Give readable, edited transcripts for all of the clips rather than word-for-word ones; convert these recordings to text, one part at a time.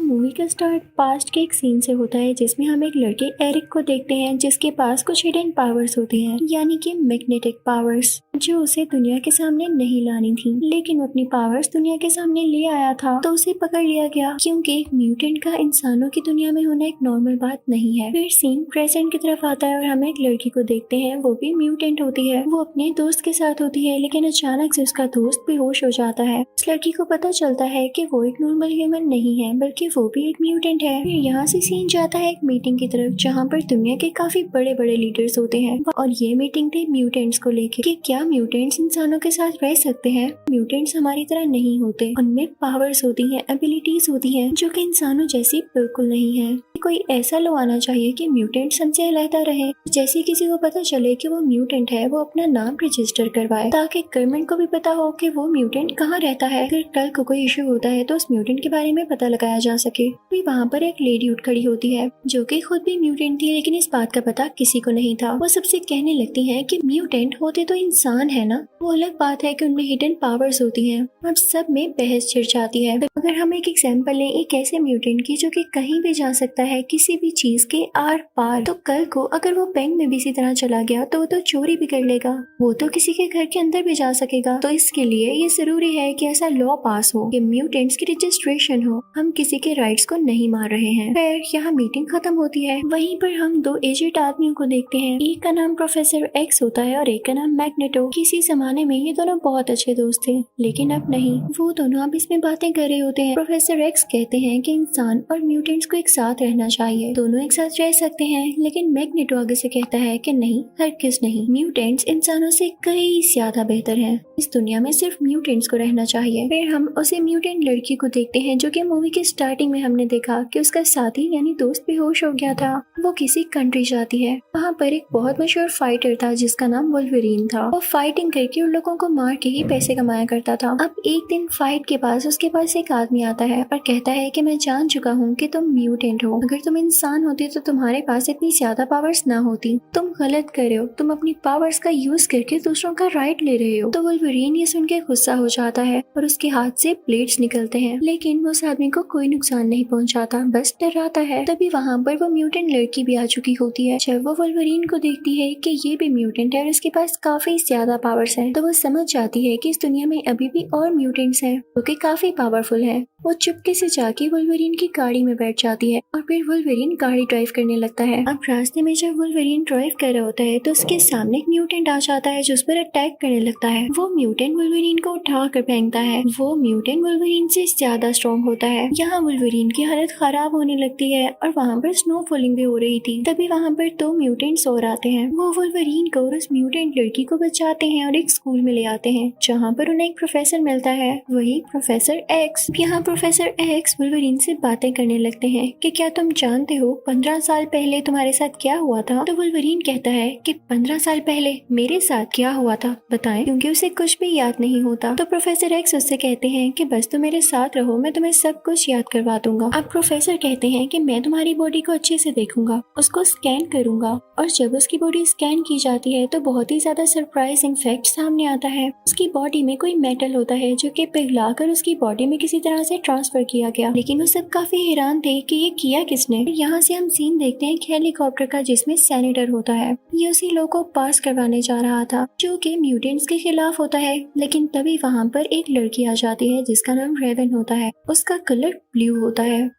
Movie का start past के एक सीन से होता है जिसमें हम एक लड़के एरिक को देखते हैं जिसके पास कुछ हिडन पावर्स होती हैं, यानी कि मैग्नेटिक पावर्स, जो उसे दुनिया के सामने नहीं लानी थी। लेकिन वो अपनी पावर्स दुनिया के सामने ले आया था तो उसे पकड़ लिया गया, क्योंकि एक म्यूटेंट का इंसानों की दुनिया में होना एक नॉर्मल बात नहीं है। फिर सीन प्रेजेंट की तरफ आता है और हम एक लड़की को देखते हैं, वो भी म्यूटेंट होती है। वो अपने दोस्त के साथ होती है, लेकिन अचानक से उसका दोस्त बेहोश हो जाता है। उस लड़की को पता चलता है कि वो एक नॉर्मल ह्यूमन नहीं है, बल्कि वो भी एक म्यूटेंट है। फिर यहाँ से सीन जाता है एक मीटिंग की तरफ, जहाँ पर दुनिया के काफी बड़े बड़े लीडर्स होते हैं, और ये मीटिंग थी म्यूटेंट्स को लेके कि क्या म्यूटेंट्स इंसानों के साथ रह सकते हैं। म्यूटेंट्स हमारी तरह नहीं होते, उनमें पावर्स होती हैं, एबिलिटीज होती हैं, जो कि इंसानों जैसी बिल्कुल नहीं है। कोई ऐसा लो आना चाहिए कि म्यूटेंट्स हमसे अलहदा रहे। जैसे किसी को पता चले कि वो म्यूटेंट है, वो अपना नाम रजिस्टर करवाए, ताकि गवर्नमेंट को भी पता हो कि वो म्यूटेंट कहाँ रहता है। अगर कल को कोई इशू होता है तो उस म्यूटेंट के बारे में पता लगाया जा सके। फिर वहाँ पर एक लेडी उठ खड़ी होती है जो कि खुद भी म्यूटेंट थी, लेकिन इस बात का पता किसी को नहीं था। वो सबसे कहने लगती है कि म्यूटेंट होते तो इंसान है ना, वो अलग बात है कि उनमें हिडन पावर्स होती हैं। अब सब में बहस छिड़ जाती है। अगर हम एक एग्जाम्पल लें एक ऐसे म्यूटेंट की जो कि कहीं भी जा सकता है, किसी भी चीज के आर पार, तो कल को अगर वो बैंक में भी इसी तरह चला गया तो वो तो चोरी भी कर लेगा, वो तो किसी के घर के अंदर भी जा सकेगा। तो इसके लिए ये जरूरी है कि ऐसा लॉ पास हो कि म्यूटेंट्स की रजिस्ट्रेशन हो। हम किसी के राइट्स को नहीं मार रहे हैं। फिर यहाँ मीटिंग खत्म होती है। वहीं पर हम दो एजेड आदमियों को देखते हैं, एक का नाम प्रोफेसर एक्स होता है और एक का नाम मैग्नेटो। किसी जमाने में ये दोनों बहुत अच्छे दोस्त थे, लेकिन अब नहीं। वो दोनों अब इसमें बातें कर रहे होते हैं। प्रोफेसर एक्स कहते हैं कि इंसान और म्यूटेंट्स को एक साथ रहना चाहिए, दोनों एक साथ रह सकते हैं, लेकिन मैग्नेटो आगे से कहता है कि नहीं, हरगिज़ नहीं, म्यूटेंट्स इंसानों से कई ज्यादा बेहतर हैं। इस दुनिया में सिर्फ म्यूटेंट्स को रहना चाहिए। फिर हम उसे म्यूटेंट लड़की को देखते हैं जो कि मूवी के स्टार्टिंग में हमने देखा कि उसका साथी यानी दोस्त बेहोश हो गया था। वो किसी कंट्री जाती है, वहाँ पर एक बहुत मशहूर फाइटर था जिसका नाम वुल्वरीन था। वो फाइटिंग करके उन लोगों को मार के ही पैसे कमाया करता था। अब एक दिन फाइट के पास उसके पास एक आदमी आता है और कहता है कि मैं जान चुका हूँ कि तुम म्यूटेंट हो, अगर तुम इंसान होते तो तुम्हारे पास इतनी ज्यादा पावर्स ना होती, तुम गलत कर रहे हो, तुम अपनी पावर्स का यूज करके दूसरों का राइट ले रहे हो। तो वुल्वरीन ये सुन के गुस्सा हो जाता है और उसके हाथ से ब्लेड्स निकलते हैं, लेकिन उस आदमी को कोई नुकसान नहीं पहुंचाता, बस डराता है। तभी वहाँ पर वो म्यूटेंट लड़की भी आ चुकी होती है। जब वो वुल्वरीन को देखती है कि ये भी म्यूटेंट है और इसके पास काफी ज्यादा पावर्स हैं, तो वो समझ जाती है कि इस दुनिया में अभी भी और म्यूटेंट्स हैं जो कि काफी पावरफुल है। वो चुपके से जाके वुल्वरीन की गाड़ी में बैठ जाती है और फिर वुल्वरीन गाड़ी ड्राइव करने लगता है। अब रास्ते में जब वुल्वरीन ड्राइव कर रहा होता है तो उसके सामने एक म्यूटेंट आ जाता है जो उस पर अटैक करने लगता है। वो म्यूटेंट वुल्वरीन को उठा कर फेंकता है। वो म्यूटेंट वुल्वरीन से ज्यादा स्ट्रॉन्ग होता है। यहाँ वुल्वरीन की हालत खराब होने लगती है और वहाँ पर स्नो फॉलिंग भी हो रही थी। तभी वहाँ पर दो म्यूटेंट्स और आते हैं। वो वुल्वरीन को और उस म्यूटेंट लड़की को बचाते हैं और एक स्कूल में ले आते हैं, जहाँ पर उन्हें एक प्रोफेसर मिलता है, वही प्रोफेसर एक्स। यहाँ प्रोफेसर एक्स वुल्वरीन से बातें करने लगते हैं कि क्या तुम जानते हो 15 साल पहले तुम्हारे साथ क्या हुआ था। तो वुल्वरीन कहता है कि 15 साल पहले मेरे साथ क्या हुआ था बताएं, क्योंकि उसे कुछ भी याद नहीं होता। तो प्रोफेसर एक्स उससे कहते हैं कि बस तुम मेरे साथ रहो, मैं तुम्हें सब कुछ याद करवा दूंगा। अब प्रोफेसर कहते हैं कि मैं तुम्हारी बॉडी को अच्छे से देखूंगा, उसको स्कैन करूंगा, और जब उसकी बॉडी स्कैन की जाती है तो बहुत ही ज्यादा सरप्राइजिंग फैक्ट सामने आता है। उसकी बॉडी में कोई मेटल होता है जो कि पिघलाकर उसकी बॉडी में किसी तरह से ट्रांसफर किया गया, लेकिन वो सब काफी हैरान थे कि ये किया किसने। यहाँ से हम सीन देखते हैं हेलीकॉप्टर का जिसमें सेनेटर होता है। ये उसी लोग को पास करवाने जा रहा था जो कि म्यूटेंट्स के खिलाफ होता है, लेकिन तभी वहाँ पर एक लड़की आ जाती है जिसका नाम रेवन होता है। उसका कलर ब्लू होता है।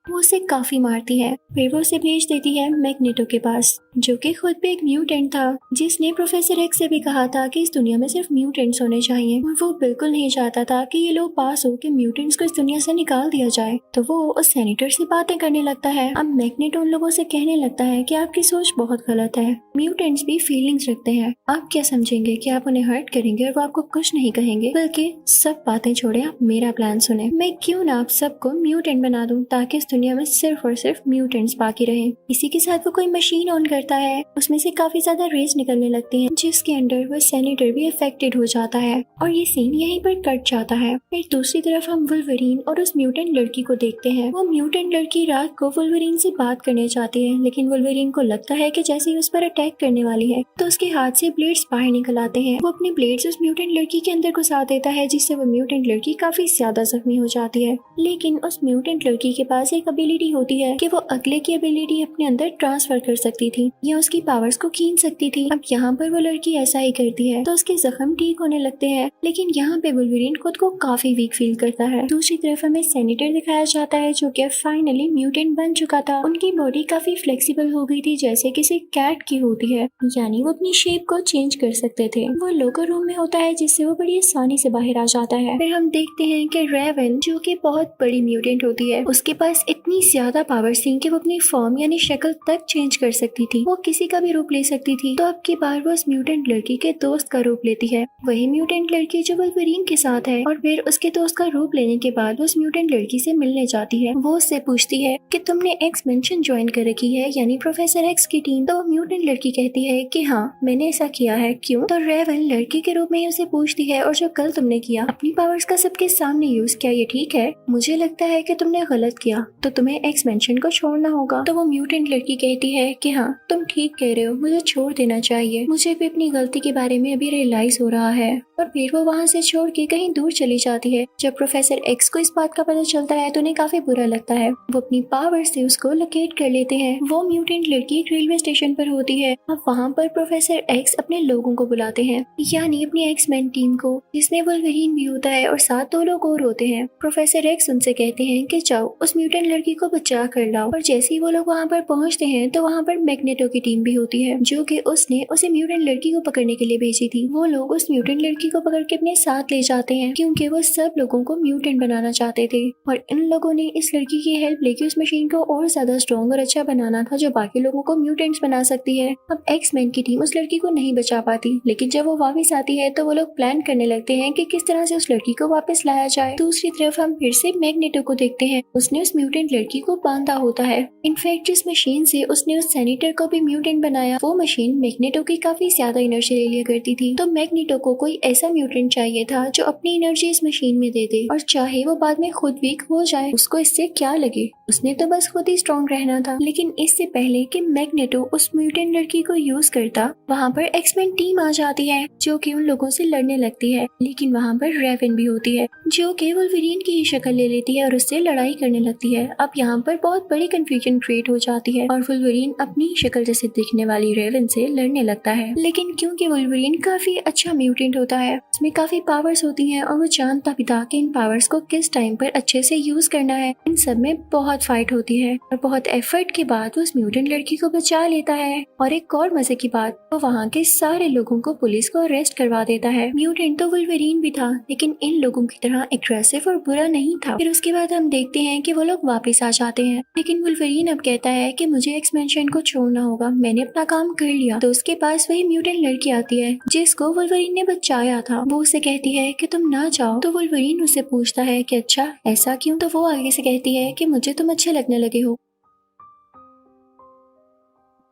वो उसे काफी मारती है, फिर वो उसे भेज देती है मैग्नेटो के पास, जो कि खुद भी एक म्यूटेंट था, जिसने प्रोफेसर एक्स से भी कहा था कि इस दुनिया में सिर्फ म्यूटेंट्स होने चाहिए, और वो बिल्कुल नहीं चाहता था कि ये लोग पास हो कि म्यूटेंट्स को इस दुनिया से निकाल दिया जाए। तो वो उस सेनेटर से बातें करने लगता है। अब मैग्नेटो उन लोगों से कहने लगता है कि आपकी सोच बहुत गलत है, म्यूटेंट्स भी फीलिंग्स रखते हैं। आप क्या समझेंगे कि आप उन्हें हर्ट करेंगे और वो आपको कुछ नहीं कहेंगे, बल्कि सब बातें छोड़े आप मेरा प्लान सुने। मैं क्यों ना आप सबको म्यूटेंट बना दूं ताकि इस दुनिया में सिर्फ और सिर्फ म्यूटेंट्स बाकी रहे। इसी के साथ वो कोई मशीन ऑन करता करता है उसमें से काफी ज्यादा रेज निकलने लगती हैं, जिसके अंडर वो सेनेटर भी अफेक्टेड हो जाता है और ये सीन यहीं पर कट जाता है। फिर दूसरी तरफ हम वुल्वरीन और उस म्यूटेंट लड़की को देखते हैं। वो म्यूटेंट लड़की रात को वुल्वरीन से बात करने चाहती है, लेकिन वुल्वरीन को लगता है कि जैसे ही उस पर अटैक करने वाली है तो उसके हाथ से ब्लेड्स बाहर निकल आते हैं। वो अपने ब्लेड्स उस म्यूटेंट लड़की के अंदर घुसा देता है, जिससे वो म्यूटेंट लड़की काफी ज्यादा जख्मी हो जाती है। लेकिन उस म्यूटेंट लड़की के पास एक एबिलिटी होती है कि वो अगले की एबिलिटी अपने अंदर ट्रांसफर कर सकती थी या उसकी पावर्स को खींच सकती थी। अब यहाँ पर वो लड़की ऐसा ही करती है तो उसके जख्म ठीक होने लगते हैं, लेकिन यहाँ पे वुल्वरीन खुद को काफी वीक फील करता है। दूसरी तरफ हमें सेनेटर दिखाया जाता है जो कि फाइनली म्यूटेंट बन चुका था। उनकी बॉडी काफी फ्लेक्सिबल हो गई थी जैसे किसी कैट की होती है, यानी वो अपनी शेप को चेंज कर सकते थे। वो लोकर रूम में होता है जिससे वो बड़ी आसानी से बाहर आ जाता है। फिर हम देखते हैं कि रेवन जो कि बहुत बड़ी म्यूटेंट होती है, उसके पास इतनी ज्यादा पावर्स थी कि वो अपनी फॉर्म यानी शक्ल तक चेंज कर सकती थी। वो किसी का भी रूप ले सकती थी। तो अब की बार वो उस म्यूटेंट लड़की के दोस्त का रूप लेती है, वही म्यूटेंट लड़की जो वुल्वरीन के साथ है। और फिर उसके दोस्त का रूप लेने के बाद वो उस म्यूटेंट लड़की से मिलने जाती है। वो उससे पूछती है कि तुमने एक्स मेंशन ज्वाइन कर रखी है, यानी प्रोफेसर एक्स की टीम। तो म्यूटेंट लड़की कहती है कि हाँ मैंने ऐसा किया है। क्यों? तो रेवन लड़की के रूप में ही उसे पूछती है, और जो कल तुमने किया अपनी पावर्स का सबके सामने यूज किया, ये ठीक है? मुझे लगता है कि तुमने गलत किया, तो तुम्हें एक्स मेंशन को छोड़ना होगा। तो वो म्यूटेंट लड़की कहती है कि हाँ तुम ठीक कह रहे हो, मुझे छोड़ देना चाहिए, मुझे भी अपनी गलती के बारे में अभी रियलाइज हो रहा है। और फिर वो वहाँ से छोड़ के कहीं दूर चली जाती है। जब प्रोफेसर एक्स को इस बात का पता चलता है तो उन्हें काफी बुरा लगता है। वो अपनी पावर से उसको लोकेट कर लेते हैं। वो म्यूटेंट लड़की एक रेलवे स्टेशन पर होती है। अब वहाँ पर प्रोफेसर एक्स अपने लोगों को बुलाते हैं, यानी अपनी एक्स-मैन टीम को, जिसमें वुल्वरीन भी होता है और साथ 2 लोग और होते हैं। प्रोफेसर एक्स उनसे कहते हैं कि जाओ उस म्यूटेंट लड़की को बचा कर लाओ। और जैसे ही वो लोग वहाँ पर पहुँचते हैं तो वहाँ पर मैग्नेटो की टीम भी होती है, जो कि उसने उसे म्यूटेंट लड़की को पकड़ने के लिए भेजी थी। वो लोग उस म्यूटेंट लड़की को पकड़ के अपने साथ ले जाते हैं, क्योंकि वो सब लोगों को म्यूटेंट बनाना चाहते थे। और इन लोगों ने इस लड़की की हेल्प लेके उस मशीन को और ज्यादा स्ट्रॉन्ग और अच्छा बनाना था, जो बाकी लोगों को म्यूटेंट्स बना सकती है। अब एक्स-मैन की टीम उस लड़की को नहीं बचा पाती, लेकिन जब वो वापस आती है तो वो लोग प्लान करने लगते हैं कि किस तरह से उस लड़की को वापस लाया जाए। दूसरी तरफ हम फिर से मैग्नेटो को देखते हैं। उसने उस म्यूटेंट लड़की को बांधा होता है। इनफैक्ट जिस मशीन से उसने उस सेनेटर को भी म्यूटेंट बनाया, वो मशीन मैग्नेटो की काफी ज्यादा एनर्जी ले लिया करती थी। तो मैग्नेटो को कोई ऐसा म्यूटेंट चाहिए था जो अपनी एनर्जी इस मशीन में दे दे, और चाहे वो बाद में खुद वीक हो जाए, उसको इससे क्या लगे। उसने तो बस खुद ही स्ट्रॉन्ग रहना था। लेकिन इससे पहले कि मैग्नेटो उस म्यूटेंट लड़की को यूज करता, वहाँ पर एक्स-मैन टीम आ जाती है, जो कि उन लोगों से लड़ने लगती है। लेकिन वहाँ पर रेवन भी होती है, जो कि वुल्वरीन की ही शक्ल ले लेती है और उससे लड़ाई करने लगती है। अब यहाँ पर बहुत बड़ी कंफ्यूजन क्रिएट हो जाती है और वुल्वरीन अपनी शक्ल जैसे दिखने वाली रेवन से लड़ने लगता है। लेकिन क्योंकि वुल्वरीन काफी अच्छा म्यूटेंट होता है, उसमें काफी पावर्स होती हैं और वो जानता भी था कि इन पावर्स को किस टाइम पर अच्छे से यूज करना है। इन सब में बहुत फाइट होती है और बहुत एफर्ट के बाद वो उस म्यूटेंट लड़की को बचा लेता है। और एक और मजे की बात, वो वहाँ के सारे लोगों को पुलिस को अरेस्ट करवा देता है। म्यूटेंट तो वुल्वरीन भी था, लेकिन इन लोगों की तरह एग्रेसिव और बुरा नहीं था। फिर उसके बाद हम देखते हैं कि वो लोग वापस आ जाते हैं, लेकिन वुल्वरीन अब कहता है कि मुझे एक्स-मेंशन को छोड़ना होगा, मैंने अपना काम कर लिया। तो उसके पास वही म्यूटेंट लड़की आती है जिसको वुल्वरीन ने बचाया था। वो उसे कहती है कि तुम ना जाओ। तो वुल्वरीन उससे पूछता है कि अच्छा ऐसा क्यों? तो वो आगे से कहती है कि मुझे तुम अच्छे लगने लगे हो,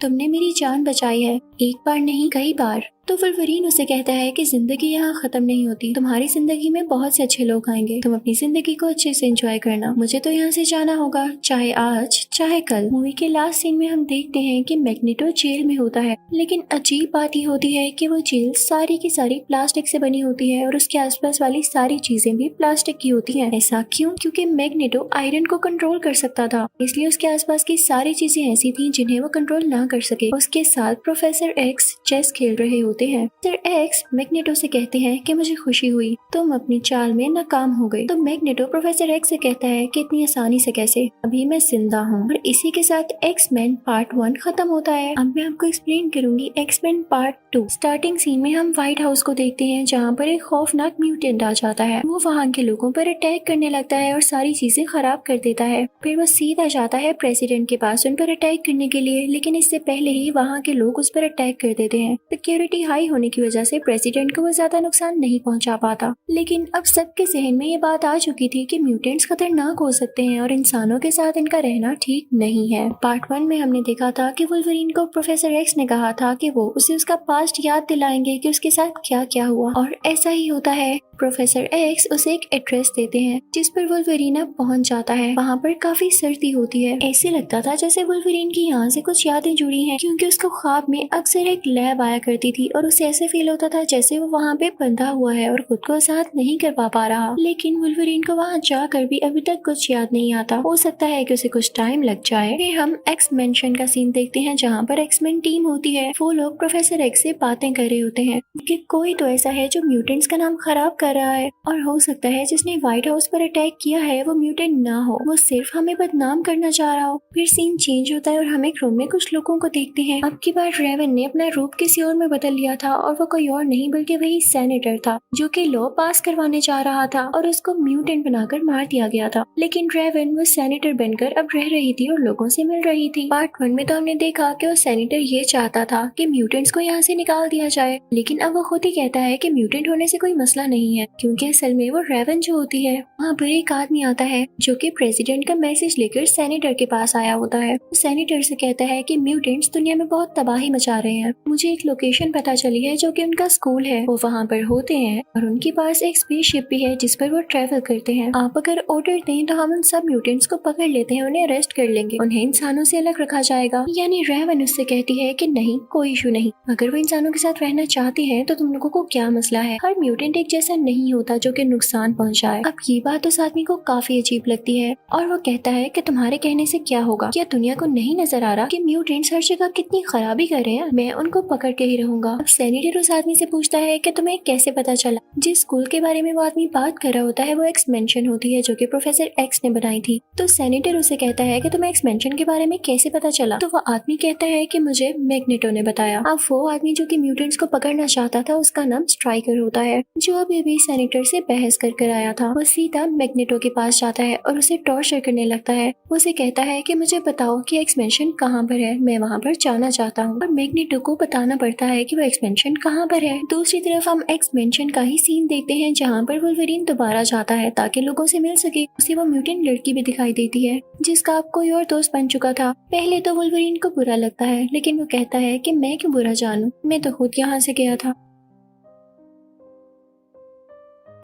तुमने मेरी जान बचाई है, एक बार नहीं कई बार। तो वुल्वरीन उसे कहता है कि जिंदगी यहाँ खत्म नहीं होती, तुम्हारी जिंदगी में बहुत से अच्छे लोग आएंगे, तुम अपनी जिंदगी को अच्छे से एंजॉय करना, मुझे तो यहाँ से जाना होगा, चाहे आज चाहे कल। मूवी के लास्ट सीन में हम देखते हैं कि मैग्नेटो जेल में होता है, लेकिन अजीब बात ये होती है कि वो जेल सारी की सारी प्लास्टिक से बनी होती है और उसके आसपास वाली सारी चीजें भी प्लास्टिक की होती है। ऐसा क्यों? क्योंकि मैग्नेटो आयरन को कंट्रोल कर सकता था, इसलिए उसके आसपास की सारी चीजें ऐसी थी जिन्हें वो कंट्रोल ना कर सके। उसके साथ प्रोफेसर एक्स चेस खेल रहे होते हैं। सर एक्स मैग्नेटो से कहते हैं कि मुझे खुशी हुई, तुम अपनी चाल में नाकाम हो गए। तो मैग्नेटो प्रोफेसर एक्स से कहता है कि इतनी आसानी से कैसे, अभी मैं जिंदा हूँ। और इसी के साथ एक्स-मैन पार्ट 1 खत्म होता है। अब मैं आपको एक्सप्लेन करूंगी एक्स-मैन पार्ट 2। स्टार्टिंग सीन में हम व्हाइट हाउस को देखते हैं, जहाँ पर एक खौफनाक म्यूटेंट आ जाता है। वो वहाँ के लोगों पर अटैक करने लगता है और सारी चीजें खराब कर देता है। फिर वो सीधा जाता है प्रेसिडेंट के पास उन पर अटैक करने के लिए, लेकिन इससे पहले ही वहाँ के लोग उस पर अटैक कर देते देते हैं। सिक्योरिटी हाई होने की वजह से प्रेसिडेंट को वो ज्यादा नुकसान नहीं पहुंचा पाता, लेकिन अब सबके जहन में ये बात आ चुकी थी कि म्यूटेंट्स खतरनाक हो सकते हैं और इंसानों के साथ इनका रहना ठीक नहीं है। पार्ट 1 में हमने देखा था कि वुल्वरीन को प्रोफेसर एक्स ने कहा था कि वो उसे उसका पास्ट याद दिलाएंगे कि उसके साथ क्या क्या हुआ, और ऐसा ही होता है। प्रोफेसर एक्स उसे एक एड्रेस देते हैं जिस पर वुल्वरीन अब पहुंच जाता है। वहाँ पर काफी सर्दी होती है। ऐसे लगता था जैसे वुल्वरीन की यहाँ से कुछ यादें जुड़ी हैं, क्योंकि उसको ख्वाब में अक्सर एक लैब आया करती थी और उसे ऐसे फील होता था जैसे वो वहाँ पे बंधा हुआ है और खुद को आजाद नहीं कर पा रहा। लेकिन वुल्वरीन को वहाँ जाकर भी अभी तक कुछ याद नहीं आता। हो सकता है कि उसे कुछ टाइम लग जाए। फिर हम एक्स मेंशन का सीन देखते हैं जहाँ पर एक्समेन टीम होती है। वो लोग प्रोफेसर एक्स से बातें कर रहे होते हैं कि कोई तो ऐसा है जो म्यूटेंट्स का नाम खराब कर रहा है, और हो सकता है जिसने व्हाइट हाउस पर अटैक किया है वो म्यूटेंट ना हो, वो सिर्फ हमें बदनाम करना चाह रहा हो। फिर सीन चेंज होता है और हम एक रूम में कुछ लोगों को देखते हैं। अब की बार रेवन ने अपना रूप किसी और में बदल लिया था, और वो कोई और नहीं बल्कि वही सेनेटर था जो कि लॉ पास करवाने जा रहा था, और उसको म्यूटेंट बनाकर मार दिया गया था। लेकिन रेवन वो सेनेटर बनकर अब रह रही थी और लोगों से मिल रही थी। पार्ट 1 में तो हमने देखा कि वो सेनेटर ये चाहता था कि म्यूटेंट्स को यहाँ से निकाल दिया जाए, लेकिन अब वो खुद ही कहता है कि म्यूटेंट होने से कोई मसला नहीं है, क्योंकि असल में वो रेवन जो होती है। वहाँ पर एक आदमी आता है जो कि प्रेसिडेंट का मैसेज लेकर सेनेटर के पास आया होता है। सेनेटर से कहता है कि म्यूटेंट्स दुनिया में बहुत तबाही मचा रहे हैं। मुझे एक लोकेशन पता चली है जो कि उनका स्कूल है। वो वहाँ पर होते हैं और उनके पास एक स्पेसशिप भी है जिस पर वो ट्रेवल करते हैं। आप अगर ऑर्डर दें तो हम उन सब म्यूटेंट्स को पकड़ लेते हैं, उन्हें अरेस्ट कर लेंगे, उन्हें इंसानों से अलग रखा जाएगा। यानी रेवन उससे कहती है कि नहीं, कोई इशू नहीं, अगर वो इंसानों के साथ रहना चाहती है तो तुम लोगों को क्या मसला है। हर म्यूटेंट एक जैसा नहीं होता जो कि नुकसान पहुंचाए। अब ये बात उस आदमी को काफी अजीब लगती है और वो कहता है कि तुम्हारे कहने से क्या होगा, क्या दुनिया को नहीं नजर आ रहा कि म्यूटेंट्स हर जगह कितनी खराबी कर रहे हैं, मैं उनको पकड़ के ही रहूंगा। अब सेनेटर उस आदमी से पूछता है कि तुम्हें कैसे पता चला। जिस स्कूल के बारे में वो आदमी बात कर रहा होता है वो एक्स मेंशन होती है जो कि प्रोफेसर एक्स ने बनाई थी। तो सेनेटर उसे कहता है कि तुम्हें एक्स मेंशन के बारे में कैसे पता चला। तो वो आदमी कहता है कि मुझे मैग्नेटो ने बताया। अब वो आदमी जो कि म्यूटेंट्स को पकड़ना चाहता था उसका नाम स्ट्राइकर होता है, जो अभी भी सेनेटर से बहस कर आया था। वो सीधा मैग्नेटो के पास जाता है और उसे टॉर्चर करने लगता है। उसे कहता है कि मुझे बताओ कि एक्सपेंशन कहाँ पर है, मैं वहाँ पर जाना चाहता हूँ। और मैग्नेटो को बताना पड़ता है कि वो एक्सपेंशन कहाँ पर है। दूसरी तरफ हम एक्सपेंशन का ही सीन देखते हैं जहाँ पर वुल्वरीन दोबारा जाता है ताकि लोगों से मिल सके। उसे वो म्यूटेंट लड़की भी दिखाई देती है जिसका अब कोई और दोस्त बन चुका था। पहले तो वुल्वरीन को बुरा लगता है, लेकिन वो कहता है कि मैं क्यों बुरा जानूं, मैं तो खुद यहाँ से गया था।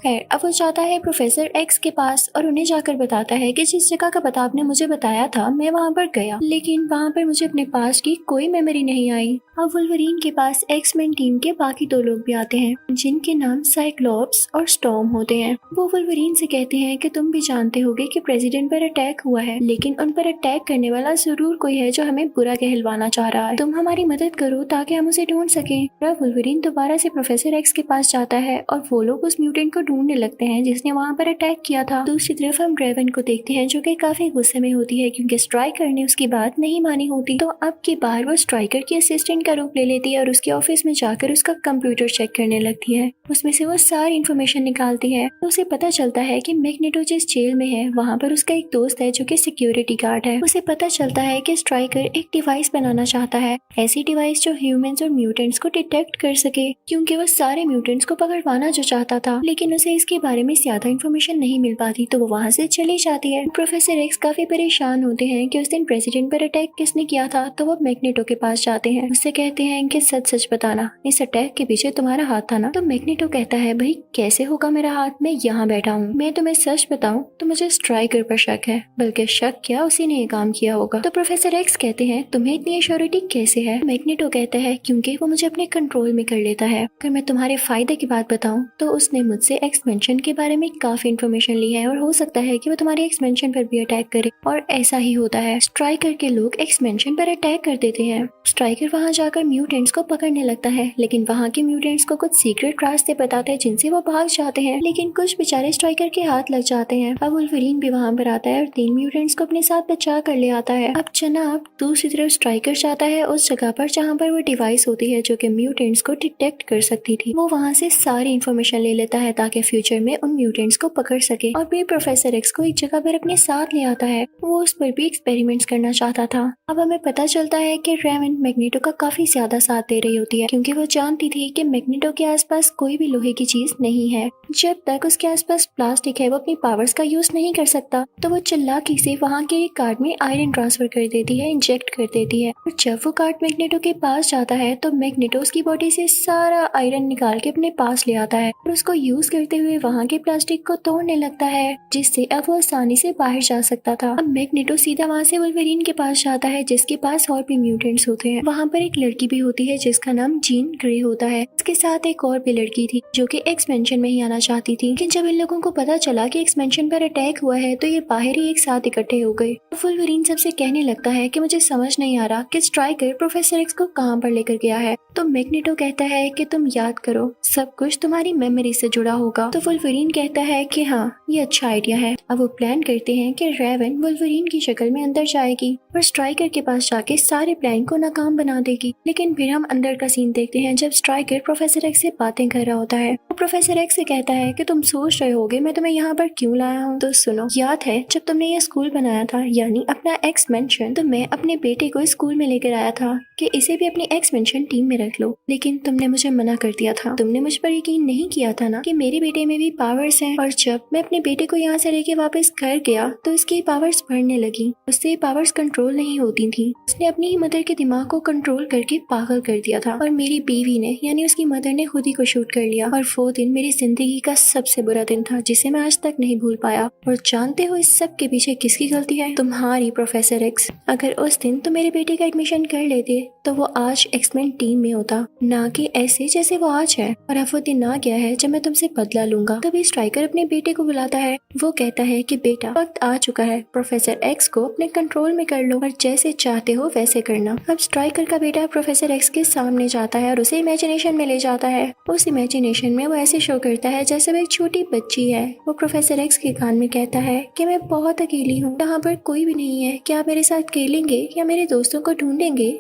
खैर, अब वो जाता है प्रोफेसर एक्स के पास और उन्हें जाकर बताता है कि जिस जगह का पता आपने मुझे बताया था मैं वहाँ पर गया, लेकिन वहाँ पर मुझे अपने पास की कोई मेमोरी नहीं आई। अब वुल्वरीन के पास एक्समैन टीम के बाकी 2 लोग भी आते हैं जिनके नाम साइक्लोप्स और स्टॉर्म होते हैं। वो वुल्वरीन से कहते हैं कि तुम भी जानते होगे कि प्रेसिडेंट पर अटैक हुआ है, लेकिन उन पर अटैक करने वाला जरूर कोई है जो हमें बुरा कहलवाना चाह रहा है। तुम हमारी मदद करो ताकि हम उसे ढूंढ सकें। वुल्वरीन दोबारा से प्रोफेसर एक्स के पास जाता है और वो लोग उस म्यूटेंट को ढूंढने लगते हैं जिसने वहाँ पर अटैक किया था। दूसरी तरफ हम रेवन को देखते हैं जो कि काफी गुस्से में होती है क्योंकि स्ट्राइकर ने उसकी बात नहीं मानी होती। तो अब की बार वो स्ट्राइकर की असिस्टेंट का रूप ले लेती है और उसके ऑफिस में जाकर उसका कंप्यूटर चेक करने लगती है। उसमें से वो सारी इन्फॉर्मेशन निकालती है। तो उसे पता चलता है कि मैग्नेटो जिस जेल में है वहाँ पर उसका एक दोस्त है जो कि सिक्योरिटी गार्ड है। उसे पता चलता है कि स्ट्राइकर एक डिवाइस बनाना चाहता है, ऐसी डिवाइस जो ह्यूमंस और म्यूटेंट्स को डिटेक्ट कर सके, क्योंकि वो सारे म्यूटेंट्स को पकड़वाना जो चाहता था, लेकिन उसे इसके बारे में ज्यादा इन्फॉर्मेशन नहीं मिल पाती। तो वो वहाँ से चली जाती है। प्रोफेसर एक्स काफी परेशान होते हैं कि उस दिन प्रेसिडेंट पर अटैक किसने किया था। तो वो मैग्नेटो के पास जाते हैं, उससे कहते हैं कि सच सच बताना, इस अटैक के पीछे तुम्हारा हाथ था ना। तो मैग्नेटो कहता है भाई कैसे होगा मेरा हाथ, मैं यहाँ बैठा हूँ, मैं तुम्हें सच बताऊँ तो मुझे स्ट्राइकर पर शक है, बल्कि शक क्या उसी ने ये काम किया होगा। तो प्रोफेसर एक्स कहते हैं तुम्हें इतनी एश्योरिटी कैसे है। मैग्नेटो कहता है क्योंकि वो मुझे अपने कंट्रोल में कर लेता है। अगर मैं तुम्हारे फायदे की बात बताऊं तो उसने मुझसे एक्सपेंशन के बारे में काफी इन्फॉर्मेशन ली है और हो सकता है कि वो तुम्हारे एक्सपेंशन पर भी अटैक करे। और ऐसा ही होता है, स्ट्राइकर के लोग एक्सपेंशन पर अटैक कर देते हैं। स्ट्राइकर वहाँ जाकर म्यूटेंट्स को पकड़ने लगता है, लेकिन वहाँ के म्यूटेंट्स को कुछ सीक्रेट रास्ते बताते हैं जिनसे वो भाग जाते हैं, लेकिन कुछ बेचारे स्ट्राइकर के हाथ लग जाते हैं। अब वुल्वरीन भी वहाँ पर आता है और 3 म्यूटेंट्स को अपने साथ बचा कर ले आता है। अब जनाब दूसरी तरफ स्ट्राइकर जाता है उस जगह पर जहाँ पर वो डिवाइस होती है जो कि म्यूटेंट्स को डिटेक्ट कर सकती थी। वो वहाँ से सारी इन्फॉर्मेशन ले लेता है ताकि ताकि फ्यूचर में उन म्यूटेंट्स को पकड़ सके और फिर प्रोफेसर एक्स को एक जगह पर अपने साथ ले आता है। वो उस पर भी एक्सपेरिमेंट्स करना चाहता था। अब हमें पता चलता है कि रेवन मैग्नेटो का काफी ज्यादा साथ दे रही होती है क्योंकि वो जानती थी कि मैग्नेटो के आसपास कोई भी लोहे की चीज नहीं है। जब तक उसके आसपास प्लास्टिक है वो अपनी पावर्स का यूज नहीं कर सकता, तो वो चालाकी से वहाँ के एक कार्ड में आयरन ट्रांसफर कर देती है, इंजेक्ट कर देती है। और जब वो कार्ड मैग्नेटो के पास जाता है तो मैग्नेटो उसकी बॉडी से सारा आयरन निकाल के अपने पास ले आता है और उसको यूज करते हुए वहाँ के प्लास्टिक को तोड़ने लगता है, जिससे अब वो आसानी से बाहर जा सकता था। अब मैग्नेटो सीधा वहाँ से वुल्वरीन के पास जाता है जिसके पास और भी म्यूटेंट्स होते हैं। वहाँ पर एक लड़की भी होती है जिसका नाम जीन ग्रे होता है। उसके साथ एक और भी लड़की थी जो कि एक्सपेंशन में ही आना चाहती थी, लेकिन जब इन लोगों को पता चला कि एक्सपेंशन पर अटैक हुआ है तो ये बाहर ही एक साथ इकट्ठे हो गए। वुल्वरीन सबसे कहने लगता है कि मुझे समझ नहीं आ रहा कि स्ट्राइकर प्रोफेसर एक्स को कहाँ पर लेकर गया है। तो मैग्नेटो कहता है कि तुम याद करो, सब कुछ तुम्हारी मेमोरी से जुड़ा होगा। तो वुल्वरीन कहता है कि हाँ, ये अच्छा आइडिया है। अब वो प्लान करते हैं कि रेवन वुल्वरीन की शक्ल में अंदर जाएगी और स्ट्राइकर के पास जाके सारे प्लान को नाकाम बना देगी। लेकिन फिर हम अंदर का सीन देखते हैं जब स्ट्राइकर प्रोफेसर एक्स से बातें कर रहा होता है। वो प्रोफेसर एक्स से कहता है कि तुम सोच रहे होगे मैं तुम्हें यहाँ पर क्यों लाया हूँ। तो सुनो, याद है जब तुमने ये स्कूल बनाया था, यानी अपना एक्स मेंशन, तो मैं अपने बेटे को स्कूल में लेकर आया था कि इसे भी अपनी एक्स मेंशन टीम में रख लो, लेकिन तुमने मुझे मना कर दिया था। तुमने मुझ पर यकीन नहीं किया था ना कि मेरे बेटे में भी पावर्स हैं। और जब मैं अपने बेटे को यहाँ से लेके वापस घर गया तो इसकी पावर्स बढ़ने लगी, उससे पावर्स कंट्रोल नहीं होती थी। उसने अपनी ही मदर के दिमाग को कंट्रोल करके पागल कर दिया था और मेरी बीवी ने यानी उसकी मदर ने खुद ही को शूट कर लिया। और वो दिन मेरी जिंदगी का सबसे बुरा दिन था जिसे मैं आज तक नहीं भूल पाया। और जानते हो इस सब के पीछे किसकी गलती है? तुम्हारी, प्रोफेसर एक्स। अगर उस दिन तुम मेरे बेटे का एडमिशन कर लेते तो वो आज एक्समेन टीम में होता, ना कि ऐसे जैसे वो आज है। और अब वो दिन आ गया है जब मैं तुमसे बदला लूंगा। तभी स्ट्राइकर अपने बेटे को बुलाता है। वो कहता है कि बेटा, वक्त आ चुका है, प्रोफेसर एक्स को अपने कंट्रोल में कर लो और जैसे चाहते हो वैसे करना। अब स्ट्राइकर का बेटा प्रोफेसर एक्स के सामने जाता है और उसे इमेजिनेशन में ले जाता है। उस इमेजिनेशन में वो ऐसे शो करता है जैसे वो एक छोटी बच्ची है। वो प्रोफेसर एक्स के कान में कहता है कि मैं बहुत अकेली हूँ, यहाँ पर कोई भी नहीं है, क्या आप मेरे साथ खेलेंगे या मेरे दोस्तों को ढूंढेंगे?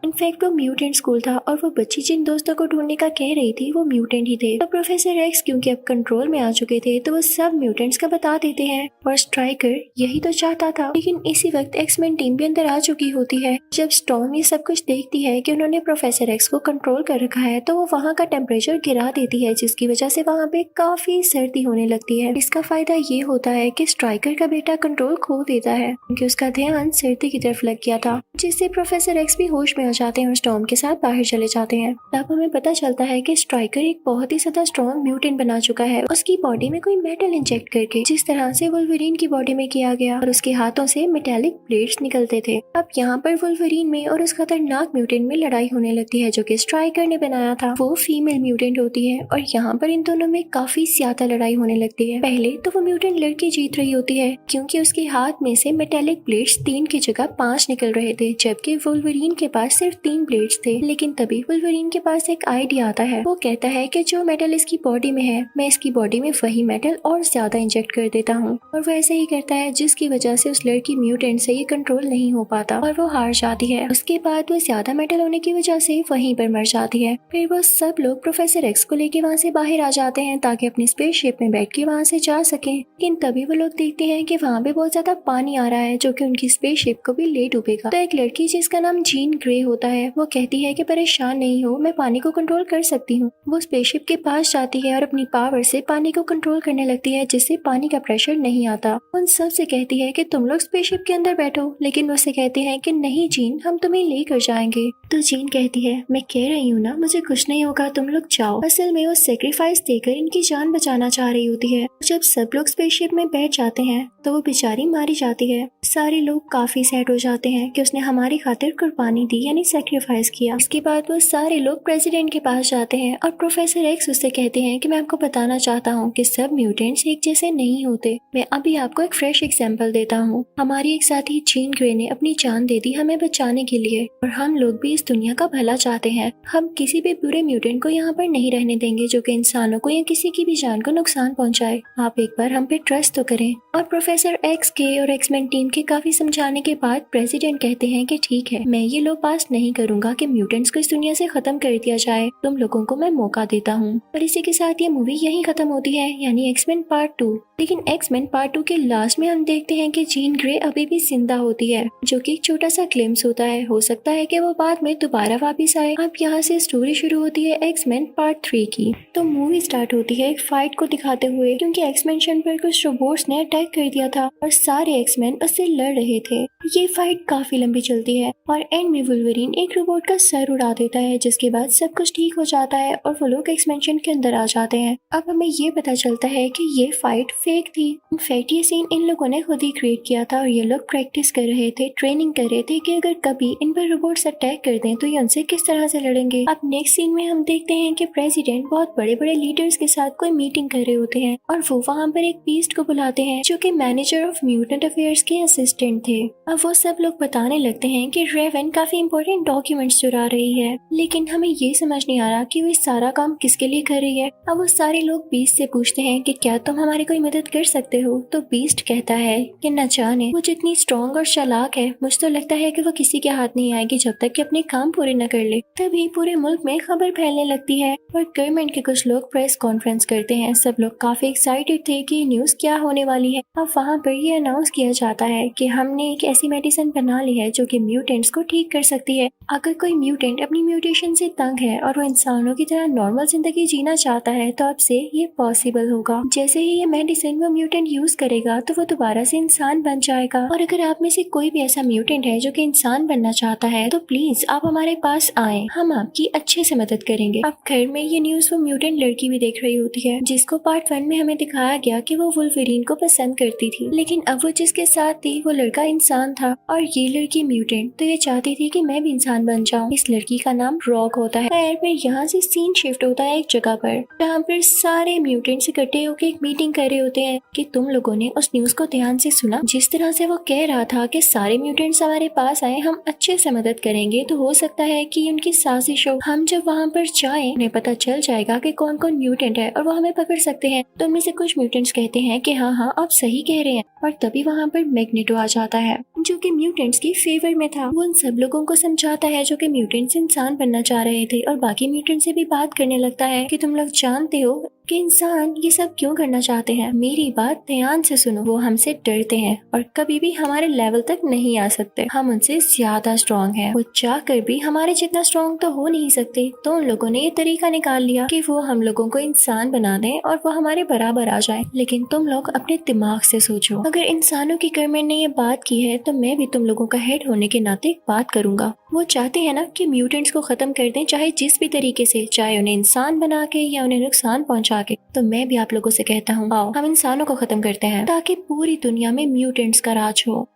इनफैक्ट वो म्यूटेंट स्कूल था और वो बच्ची जिन दोस्तों को ढूंढने का कह रही थी वो म्यूटेंट ही थे। तो प्रोफेसर एक्स क्योंकि अब कंट्रोल में आ चुके थे तो वो सब म्यूटेंट्स का बता देते हैं और स्ट्राइकर यही तो चाहता था। लेकिन इसी वक्त एक्समैन टीम भी अंदर आ चुकी होती है। जब स्टॉर्म ये सब कुछ देखती है कि उन्होंने प्रोफेसर एक्स को कंट्रोल कर रखा है तो वो वहाँ का टेम्परेचर गिरा देती है, जिसकी वजह से वहाँ पे काफी सर्दी होने लगती है। इसका फायदा ये होता है कि स्ट्राइकर का बेटा कंट्रोल खो देता है क्योंकि उसका ध्यान सर्दी की तरफ लग गया था, जिससे प्रोफेसर एक्स भी होश में जाते हैं और स्टॉर्म के साथ बाहर चले जाते हैं। तब हमें पता चलता है कि स्ट्राइकर एक बहुत ही ज्यादा स्ट्रॉन्ग म्यूटेंट बना चुका है, उसकी बॉडी में कोई मेटल इंजेक्ट करके, जिस तरह से वुल्वरीन की बॉडी में किया गया, और उसके हाथों से मेटेलिक ब्लेड्स निकलते थे। अब यहाँ पर वुल्वरीन में और उस खतरनाक म्यूटेंट में लड़ाई होने लगती है जो कि स्ट्राइकर ने बनाया था। वो फीमेल म्यूटेंट होती है और यहाँ पर इन दोनों में काफी ज्यादा लड़ाई होने लगती है। पहले तो वो म्यूटेंट लड़की जीत रही होती है क्योंकि उसके हाथ में से मेटेलिक ब्लेड्स 3 की जगह 5 निकल रहे थे, जबकि वुल्वरीन के पास सिर्फ 3 ब्लेड्स थे। लेकिन तभी वुल्वरीन के पास एक आइडिया आता है। वो कहता है कि जो मेटल इसकी बॉडी में है मैं इसकी बॉडी में वही मेटल और ज्यादा इंजेक्ट कर देता हूँ, और वो ऐसे ही करता है जिसकी वजह से उस लड़की म्यूटेंट से ये कंट्रोल नहीं हो पाता और वो हार जाती है। उसके बाद वो ज्यादा मेटल होने की वजह से वहीं पर मर जाती है। फिर वो सब लोग प्रोफेसर एक्स को लेके वहाँ से बाहर आ जाते हैं ताकि अपनी स्पेसशिप में बैठ के वहाँ से जा सके। लेकिन तभी वो लोग देखते हैं कि वहाँ पे बहुत ज्यादा पानी आ रहा है जो कि उनकी स्पेसशिप को भी ले डूबेगा। तो एक लड़की जिसका नाम जीन ग्रे होता है वो कहती है कि परेशान नहीं हो, मैं पानी को कंट्रोल कर सकती हूँ। वो स्पेसशिप के पास जाती है और अपनी पावर से पानी को कंट्रोल करने लगती है जिससे पानी का प्रेशर नहीं आता। उन सब से कहती है कि तुम लोग स्पेसशिप के अंदर बैठो, लेकिन वो से कहते हैं कि नहीं जीन, हम तुम्हें लेकर जाएंगे। तो जीन कहती है मैं कह रही हूँ ना, मुझे कुछ नहीं होगा, तुम लोग जाओ। असल में वो सेक्रीफाइस देकर इनकी जान बचाना चाह रही होती है। जब सब लोग स्पेसशिप में बैठ जाते हैं तो वो बेचारी मारी जाती है। सारे लोग काफी सैड हो जाते हैं कि उसने हमारी खातिर कुर्बानी दी यानी सेक्रीफाइस किया। इसके बाद वो सारे लोग प्रेसिडेंट के पास जाते हैं और प्रोफेसर एक्स उससे कहते हैं कि मैं आपको बताना चाहता हूँ कि सब म्यूटेंट्स एक जैसे नहीं होते। मैं अभी आपको एक फ्रेश एग्जांपल देता हूँ। हमारी एक साथी जीन ग्रे ने अपनी जान दे दी हमें बचाने के लिए, और हम लोग भी इस दुनिया का भला चाहते हैं। हम किसी भी बुरे म्यूटेंट को यहाँ पर नहीं रहने देंगे जो कि इंसानों को या किसी की भी जान को नुकसान पहुँचाए। आप एक बार हम पे ट्रस्ट तो करें। और प्रोफेसर एक्स के और एक्समैन टीम के काफी समझाने के बाद प्रेसिडेंट कहते हैं कि ठीक है, मैं ये लो पास नहीं करूंगा कि म्यूटेंट्स को इस दुनिया से खत्म कर दिया जाए। तुम लोगों को मैं मौका देता हूँ। और इसी के साथ ये मूवी यहीं खत्म होती है, यानी एक्समैन पार्ट 2। लेकिन एक्समैन पार्ट 2 के लास्ट में हम देखते हैं कि जीन ग्रे अभी भी जिंदा होती है, जो कि एक छोटा सा ग्लिम्स होता है। हो सकता है कि वो बाद में दोबारा वापस आए। अब यहाँ से स्टोरी शुरू होती है एक्समैन पार्ट 3 की। तो मूवी स्टार्ट होती है एक फाइट को दिखाते हुए, क्योंकि एक्समैन पर कुछ रोबोट्स ने अटैक कर दिया था और सारे एक्समैन उससे लड़ रहे थे। ये फाइट काफी लंबी चलती है और एंड में वुल्वरीन एक रोबोट का सर उड़ा देता है, जिसके बाद सब कुछ ठीक हो जाता है और वो लोग एक्सपेंशन के अंदर आ जाते हैं। अब हमें ये पता चलता है कि ये फाइट फेक थी। इनफैक्ट ये सीन इन लोगों ने खुद ही क्रिएट किया था और ये लोग प्रैक्टिस कर रहे थे, ट्रेनिंग कर रहे थे कि अगर कभी इन पर रोबोट्स अटैक कर दें तो ये उनसे किस तरह से लड़ेंगे। अब नेक्स्ट सीन में हम देखते हैं कि प्रेसिडेंट बहुत बड़े बड़े लीडर्स के साथ कोई मीटिंग कर रहे होते हैं और वो वहाँ पर एक बीस्ट को बुलाते हैं, जो कि मैनेजर ऑफ म्यूटेंट अफेयर्स के असिस्टेंट थे। अब वो सब लोग बताने लगते हैं कि रेवन काफी इंपॉर्टेंट डॉक्यूमेंट्स चुरा रही है, लेकिन हमें ये समझ नहीं आ रहा कि वो सारा काम किसके लिए कर रही है। अब वो सारे लोग बीस्ट से पूछते हैं कि क्या तुम हमारी कोई मदद कर सकते हो। तो बीस्ट कहता है कि न जाने वो जितनी स्ट्रॉन्ग और चालाक है, मुझे तो लगता है कि वो किसी के हाथ नहीं आएगी जब तक कि अपने काम पूरे न कर ले। तभी पूरे मुल्क में खबर फैलने लगती है और गवर्नमेंट के कुछ लोग प्रेस कॉन्फ्रेंस करते हैं। सब लोग काफी एक्साइटेड थे कि न्यूज क्या होने वाली है। अब वहाँ पर ये अनाउंस किया जाता है कि हमने एक ऐसी मेडिसिन बना ली है जो कि म्यूटेंट्स को ठीक कर सकती है। अगर कोई म्यूटेंट अपनी म्यूटेशन से तंग है और वो इंसानों की तरह नॉर्मल जिंदगी जीना चाहता है तो अब से ये पॉसिबल होगा। जैसे ही ये मेडिसिन वो म्यूटेंट यूज करेगा तो वो दोबारा से इंसान बन जाएगा। और अगर आप में से कोई भी ऐसा म्यूटेंट है जो कि इंसान बनना चाहता है तो प्लीज आप हमारे पास आए, हम आपकी अच्छे से मदद करेंगे। अब घर में ये न्यूज वो म्यूटेंट लड़की भी देख रही होती है, जिसको पार्ट 1 में हमें दिखाया गया कि वो वुल्वरीन को पसंद करती थी, लेकिन अब वो जिसके साथ थी वो लड़का इंसान था और ये लड़की म्यूटेंट। तो ये चाहती थी कि मैं भी इंसान बन जाऊं। इस लड़की का नाम रॉक होता है। फिर यहाँ से सीन शिफ्ट होता है एक जगह पर जहाँ पर सारे म्यूटेंट्स इकट्ठे होकर एक मीटिंग कर रहे होते हैं कि तुम लोगों ने उस न्यूज को ध्यान से सुना जिस तरह से वो कह रहा था कि सारे म्यूटेंट्स हमारे पास आए, हम अच्छे से मदद करेंगे। तो हो सकता है कि उनकी साजिश हो। हम जब वहाँ पर जाएं उन्हें पता चल जाएगा कि कौन कौन म्यूटेंट है और वो हमें पकड़ सकते हैं। तो उनमें से कुछ म्यूटेंट्स कहते हैं कि हाँ हाँ आप सही कह रहे हैं। और तभी वहाँ पर मैग्नेटो आ जाता है, जो कि म्यूटेंट्स की फेवर में था। वो उन सब लोगों को समझाता है जो कि म्यूटेंट्स इंसान बनना चाह रहे थे और बाकी म्यूटेंट से भी बात करने लगता है कि तुम लोग जानते हो कि इंसान ये सब क्यों करना चाहते हैं। मेरी बात ध्यान से सुनो, वो हमसे डरते हैं और कभी भी हमारे लेवल तक नहीं आ सकते। हम उनसे ज्यादा स्ट्रॉन्ग हैं। वो चाहकर भी हमारे जितना स्ट्रॉन्ग तो हो नहीं सकते। तो उन लोगों ने ये तरीका निकाल लिया कि वो हम लोगों को इंसान बना दें और वो हमारे बराबर आ जाए। लेकिन तुम लोग अपने दिमाग से सोचो, अगर इंसानों की गवर्नमेंट ने ये बात की है तो मैं भी तुम लोगों का हेड होने के नाते बात करूंगा। वो चाहते हैं ना कि म्यूटेंट्स को खत्म कर दें, चाहे जिस भी तरीके से, चाहे उन्हें इंसान बना के या उन्हें नुकसान पहुंचा के। तो मैं भी आप लोगों से कहता हूँ, आओ हम इंसानों को खत्म करते हैं ताकि पूरी दुनिया में म्यूटेंट्स का राज हो।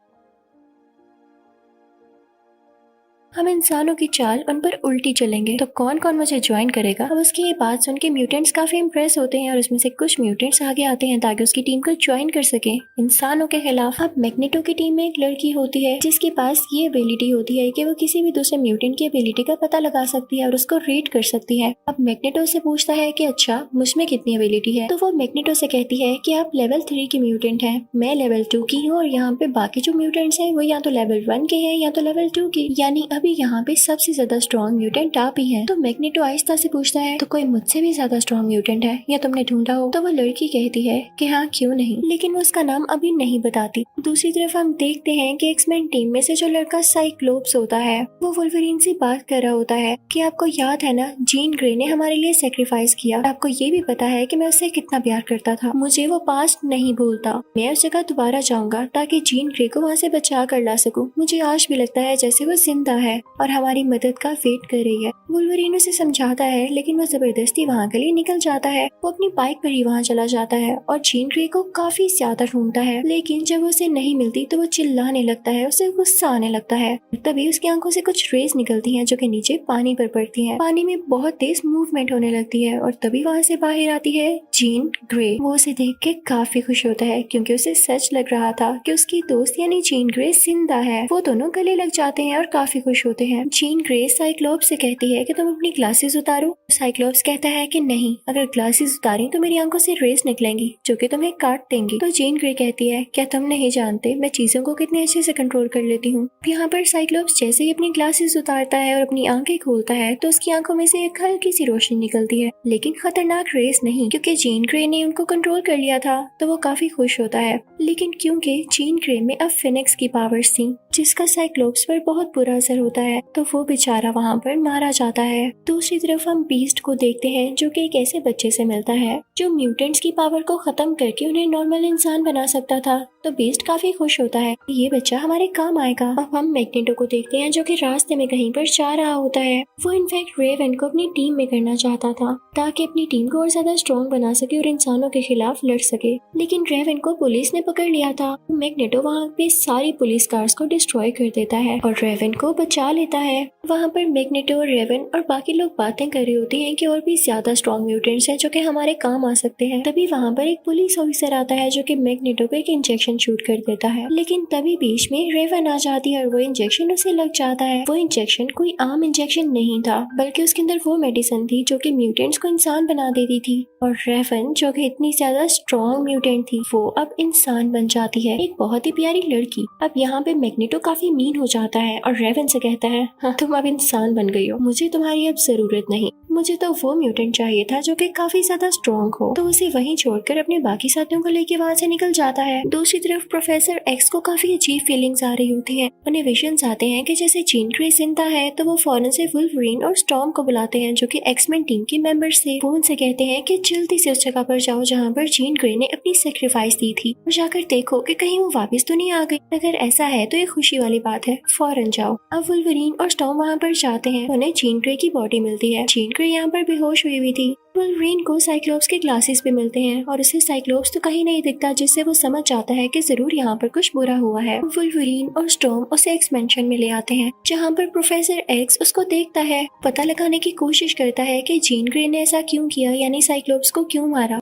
हम इंसानों की चाल उन पर उल्टी चलेंगे। तो कौन कौन मुझे ज्वाइन करेगा। अब उसकी ये बात सुन के म्यूटेंट्स काफी इम्प्रेस होते हैं और उसमें से कुछ म्यूटेंट्स आगे आते हैं ताकि उसकी टीम को ज्वाइन कर सके इंसानों के खिलाफ। अब मैग्नेटो की टीम में एक लड़की होती है जिसके पास ये एबिलिटी होती है कि वो किसी भी दूसरे म्यूटेंट की एबिलिटी का पता लगा सकती है और उसको रीड कर सकती है। अब मैग्नेटो से पूछता है कि अच्छा मुझमें कितनी एबिलिटी है। तो वो मैग्नेटो से कहती है कि आप लेवल 3 की म्यूटेंट है, मैं लेवल 2 की हूँ और यहाँ पे बाकी जो म्यूटेंट्स हैं वो या तो लेवल 1 के हैं या तो लेवल 2 के, यानी अभी यहाँ पे सबसे ज्यादा स्ट्रॉन्ग म्यूटेंट आप ही हैं। तो मैग्नेटो आहिस्ता से पूछता है तो कोई मुझसे भी ज्यादा स्ट्रॉन्ग म्यूटेंट है या तुमने ढूंढा हो। तो वो लड़की कहती है कि हाँ क्यों नहीं, लेकिन वो उसका नाम अभी नहीं बताती। दूसरी तरफ हम देखते हैं कि एक्समैन टीम में से जो लड़का साइक्लोप्स होता है वो वुल्वरीन से बात कर रहा होता है कि आपको याद है ना, जीन ग्रे ने हमारे लिए सेक्रीफाइस किया। आपको ये भी पता है कि मैं उससे कितना प्यार करता था। मुझे वो पास्ट नहीं भूलता। मैं उस जगह दोबारा जाऊंगा ताकि जीन ग्रे को वहाँ से बचा कर ला सकूं। मुझे आज भी लगता है जैसे वो जिंदा है और हमारी मदद का वेट कर रही है। वुल्वरीन उसे समझाता है लेकिन वो जबरदस्ती वहाँ के लिए निकल जाता है। वो अपनी बाइक पर ही वहाँ चला जाता है और जीन ग्रे को काफी ज्यादा ढूंढता है, लेकिन जब उसे नहीं मिलती तो वो चिल्लाने लगता है, उसे गुस्सा आने लगता है। तभी उसकी आंखों से कुछ रेज निकलती हैं जो कि नीचे पानी पर पड़ती हैं। पानी में बहुत तेज मूवमेंट होने लगती है और तभी वहाँ से बाहर आती है जीन ग्रे। वो उसे देख के काफी खुश होता है क्योंकि उसे सच लग रहा था कि उसकी दोस्त यानी जीन ग्रे जिंदा है। वो दोनों गले लग जाते हैं और काफी खुश खुश होते हैं। जीन ग्रे साइक्लोप्स से कहती है कि तुम अपनी ग्लासेस उतारो। साइक्लोप्स कहता है कि नहीं, अगर ग्लासेस उतारी तो मेरी आंखों से रेस निकलेंगी जो कि तुम्हें काट देंगी। तो जीन ग्रे कहती है, क्या तुम नहीं जानते मैं चीजों को कितने अच्छे से कंट्रोल कर लेती हूँ। यहाँ पर साइक्लोप्स जैसे ही अपनी ग्लासेस उतारता है और अपनी आंखें खोलता है तो उसकी आंखों में से एक हल्की सी रोशनी निकलती है, लेकिन खतरनाक रेस नहीं, क्योंकि जीन ग्रे ने उनको कंट्रोल कर लिया था। तो वो काफी खुश होता है, लेकिन क्योंकि जीन ग्रे में अब फिनिक्स की पावर्स थी जिसका साइक्लोप्स पर बहुत बुरा असर होता है, तो वो बेचारा वहाँ पर मारा जाता है। दूसरी तरफ हम बीस्ट को देखते हैं जो कि एक ऐसे बच्चे से मिलता है जो म्यूटेंट्स की पावर को खत्म करके उन्हें नॉर्मल इंसान बना सकता था। तो बीस्ट काफी खुश होता है, ये बच्चा हमारे काम आएगा। अब हम मैग्नेटो को देखते हैं जो कि रास्ते में कहीं पर जा रहा होता है। वो इनफैक्ट रेवन को अपनी टीम में करना चाहता था ताकि अपनी टीम को और ज्यादा स्ट्रॉन्ग बना सके और इंसानों के खिलाफ लड़ सके, लेकिन रेवन को पुलिस ने पकड़ लिया था। मैग्नेटो वहाँ पे सारी पुलिस कार्स को डिस्ट्रॉय कर देता है और रेवन को बचा लेता है। वहाँ पर मैग्नेटो, रेवन और बाकी लोग बातें कर रही होती हैं कि और भी ज्यादा स्ट्रॉन्ग म्यूटेंट्स हैं जो कि हमारे काम आ सकते हैं। तभी वहाँ पर एक पुलिस ऑफिसर आता है जो कि मैग्नेटो को एक इंजेक्शन शूट कर देता है, लेकिन तभी बीच में रेवन आ जाती है और वो इंजेक्शन उसे लग जाता है। वो इंजेक्शन कोई आम इंजेक्शन नहीं था, बल्कि उसके अंदर वो मेडिसिन थी जो कि म्यूटेंट्स को इंसान बना देती थी। और रेवन जो कि इतनी ज्यादा स्ट्रॉन्ग म्यूटेंट थी वो अब इंसान बन जाती है, एक बहुत ही प्यारी लड़की। अब यहाँ पे मैग्नेटो काफी मीन हो जाता है और रेवन से कहता है, हाँ तुम अब इंसान बन गई हो, मुझे तुम्हारी अब जरूरत नहीं, मुझे तो वो म्यूटेंट चाहिए था जो कि काफी ज्यादा स्ट्रॉन्ग हो। तो उसे वहीं छोड़कर अपने बाकी साथियों को लेके वहाँ से निकल जाता है। दूसरी तरफ प्रोफेसर एक्स को काफी अजीब फीलिंग्स आ रही होती है। उन्हें विजन्स आते हैं कि जैसे जीन ग्रे जिंदा है, तो वो फौरन से वुल्वरीन और स्टॉर्म को बुलाते हैं जो कि एक्समैन टीम के मेंबर्स थे। वो उनसे कहते हैं कि जल्दी से उस जगह पर जाओ जहाँ पर जीन ग्रे ने अपनी सेक्रीफाइस दी थी और जाकर देखो कि कहीं वो वापस तो नहीं आ गई। अगर ऐसा है तो ये खुशी वाली बात है, फौरन जाओ। अब वुल्वरीन और स्टॉर्म वहाँ पर जाते हैं, उन्हें जीन ग्रे की बॉडी मिलती है। जीन ग्रे यहाँ पर बेहोश हुई थी। वुल्वरीन को साइक्लोप्स के ग्लासेस पे मिलते हैं और उसे साइक्लोप्स तो कहीं नहीं दिखता, जिससे वो समझ जाता है कि जरूर यहाँ पर कुछ बुरा हुआ है। वुल्वरीन और स्टॉर्म उसे एक्सपेंशन में ले आते हैं जहाँ पर प्रोफेसर एक्स उसको देखता है, पता लगाने की कोशिश करता है कि जीन ग्रे ने ऐसा क्यों किया, यानी साइक्लोप्स को क्यों मारा।